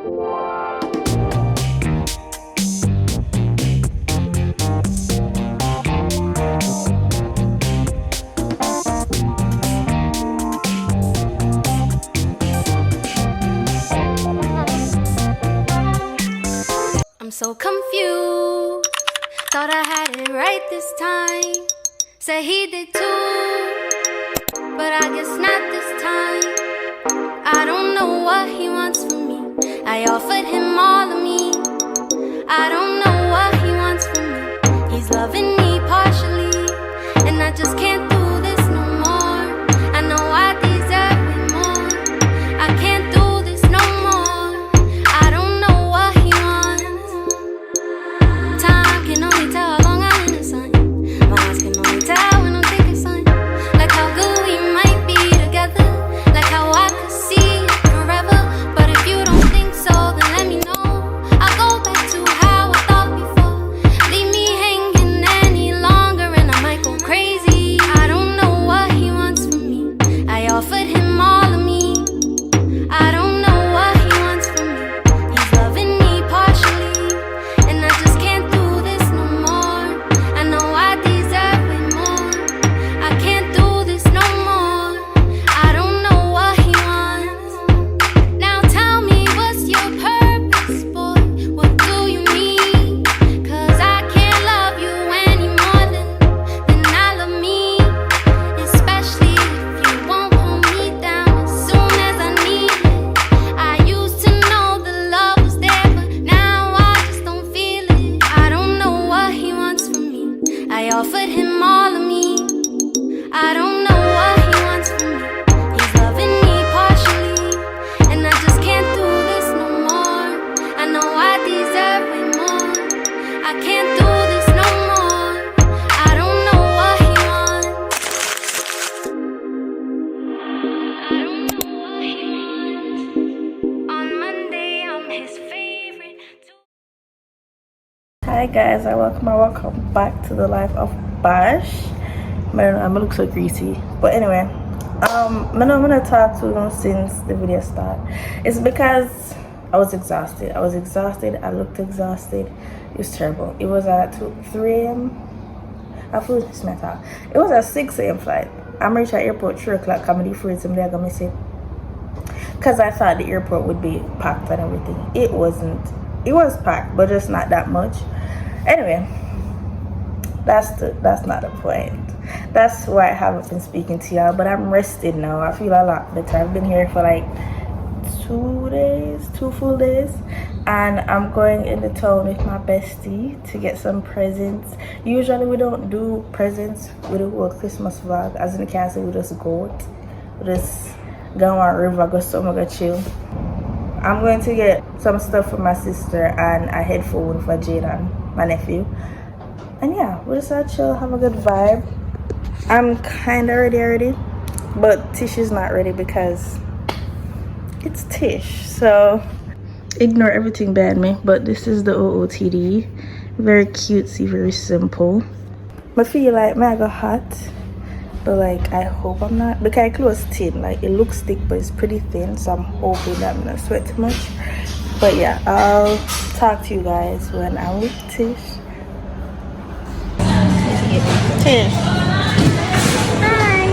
I'm so confused, thought I had it right this time. Said he did too, but I guess not this time. I don't know what he wants from me. I offered him all of me. I don't know what he wants from me. He's loving me partially, and I just can't do this no more. I know I deserve way more. I can't do this no more. I don't know what he wants. Time can only tell how long I'm in the sun. My eyes can only tell when I'm thinking sun. Like how good we might be together. Like how I could see it forever. But if you don't think so, then let me know. I'll go back to how I thought before. Leave me hanging any longer and I might go crazy. I don't know what he wants from me. I offered him all of me. I don't know what he wants from me. He's loving me partially, and I just can't do this no more. I know I deserve way more. I can't do this no more. I don't know what he wants. Now tell me, what's your purpose, boy? What do you need? 'Cause I can't love you any more than I love me. Especially if you won't hold me down as soon as I need it. I used to know the love was there, but now I just don't feel it. I don't know what he wants from me. I offered him all of me. I don't know what he wants from me. He's loving me partially, and I just can't do this no more. I know I deserve way more. I can't do this no more. I don't know what he wants. I don't know what he wants. On Monday, I'm his favorite. Hi guys, welcome back to the life of Bash. Man, I'm gonna look so greasy, but anyway, I'm gonna talk to you since the video started. It's because I was exhausted. I looked exhausted. It was terrible. It was at 3 a.m. I flew to Smith. It was at 6 a.m. flight. I'm reached at airport 3 o'clock. Comedy free somebody I got miss it because I thought the airport would be packed and everything. It wasn't. It was packed, but just not that much. Anyway, that's not the point. That's why I haven't been speaking to y'all, but I'm rested now. I feel a lot better. I've been here for like 2 full days, and I'm going into town with my bestie to get some presents. Usually we don't do presents, we do a Christmas vlog, as in the castle. We just go out, we just go on river, go somewhere, go chill. I'm going to get some stuff for my sister and a headphone for Jaden, my nephew. And yeah, we'll just chill, have a good vibe. I'm kind of ready already, but Tish is not ready because it's Tish. So ignore everything behind me, but this is the OOTD. Very cutesy, very simple. I feel like I got hot, but like I hope I'm not, because clothes thin. Like it looks thick, but it's pretty thin, so I'm hoping that I'm not sweat too much. But yeah, I'll talk to you guys when I'm with Tish. Tish. Hi.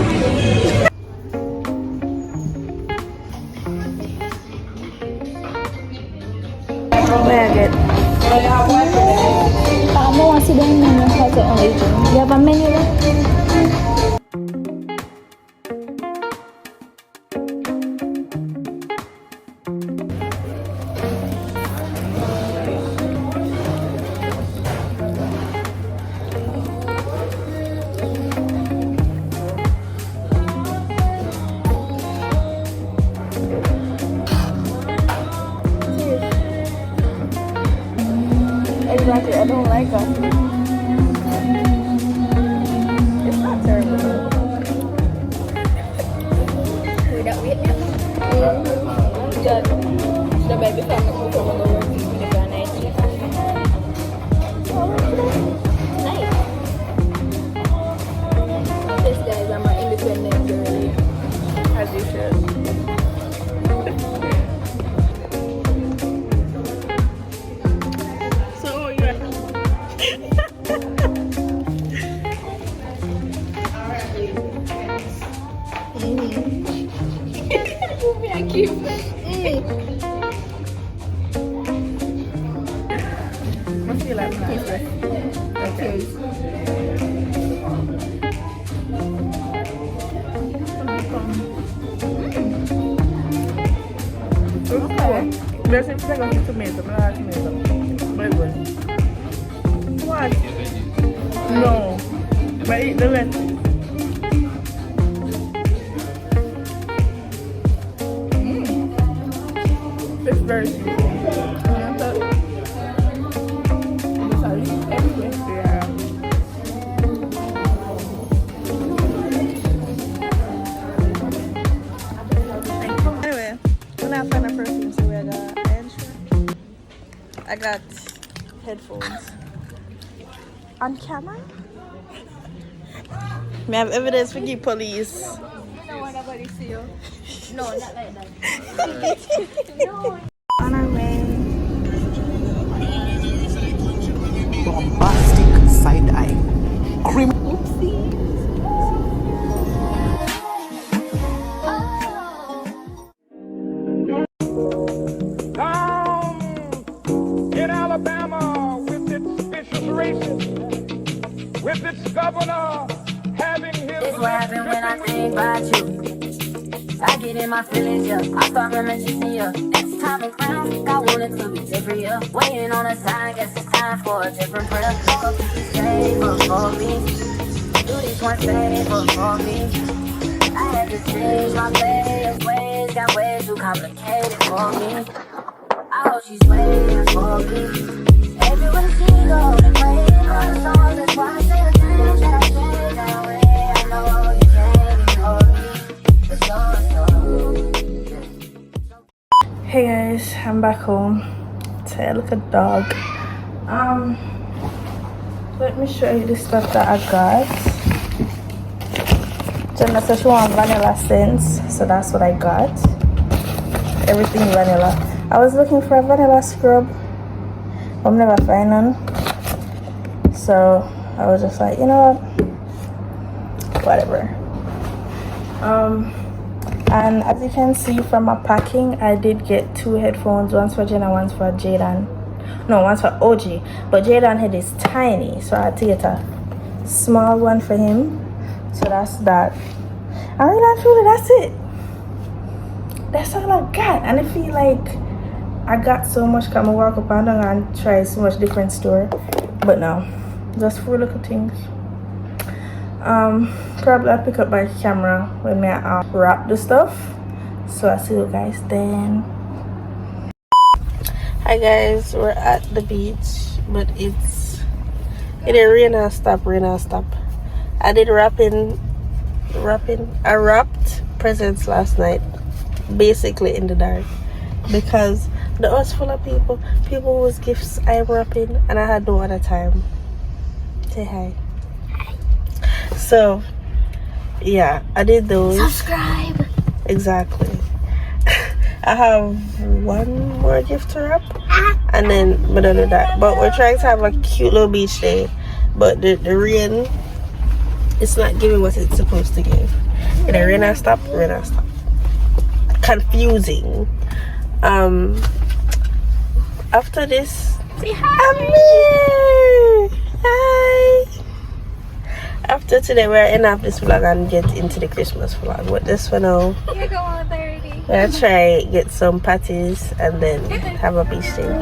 Where I get? I want to see the menu. Has it only do? You have a menu there? Exactly, I don't like that. It's not terrible. Người đặc biệt nhất. Trời, cho bé biết làm một phần mà người được cái này chỉ là này. These guys are my independent girl, as you should. Must feel like that. Okay. Okay. There's a second tomato, but tomato. Very good. What? No. But eat the rest. It's very sweet. Yeah. Anyway, when I find a perfume, so we got I got headphones on camera. May have evidence for the police. I don't want nobody to see you. No, not like that. No. On our way. Bombastic side eye. Down in Alabama with its vicious races, with its governor having his... It's what happened when I think about you. I get in my feelings, yeah. I start reminiscing, yeah. Next time around, I want it to be different, yeah. Waiting on a sign, guess it's time for a different prayer. Fuck you, stay for me. Do this one favor for me. I had to change my ways, got way too complicated for me. I hope she's waiting for me. Everywhere she goes, and waiting on the songs. That's why I say the things that I say that way. I know you can't ignore me. It's so. Hey guys, I'm back home. Say, look at dog. Let me show you the stuff that I got. Jenna said she wants vanilla scents, so that's what I got. Everything vanilla. I was looking for a vanilla scrub. I'm never find none. So I was just like, you know what? Whatever. And as you can see from my packing, I did get 2 headphones, one's for Jenna, one's for Jaden. No, one's for OG, but Jaden head is tiny, so I had to get a small one for him. So that's that. I really truly that's it. That's all I got. And I feel like I got so much, come walk up and down and try so much different store, but no, just 4 little things. Probably I'll pick up my camera when I wrap the stuff. So I'll see you guys then. Hi guys, we're at the beach, but it rain and stop. I did wrapping. I wrapped presents last night, basically in the dark, because the house full of people was gifts I'm wrapping, and I had no other time. Say hi. So yeah, I did those. Subscribe. Exactly. I have one more gift to wrap, and then we're done with that. But we're trying to have a cute little beach day, but the rain, it's not giving what it's supposed to give. And the rain has stopped. Confusing. After this, Say hi. I'm here. Hi. After today, we're end up this vlog and get into the Christmas vlog. But this for now, You're going 30. we're gonna try get some patties and then have a beach day.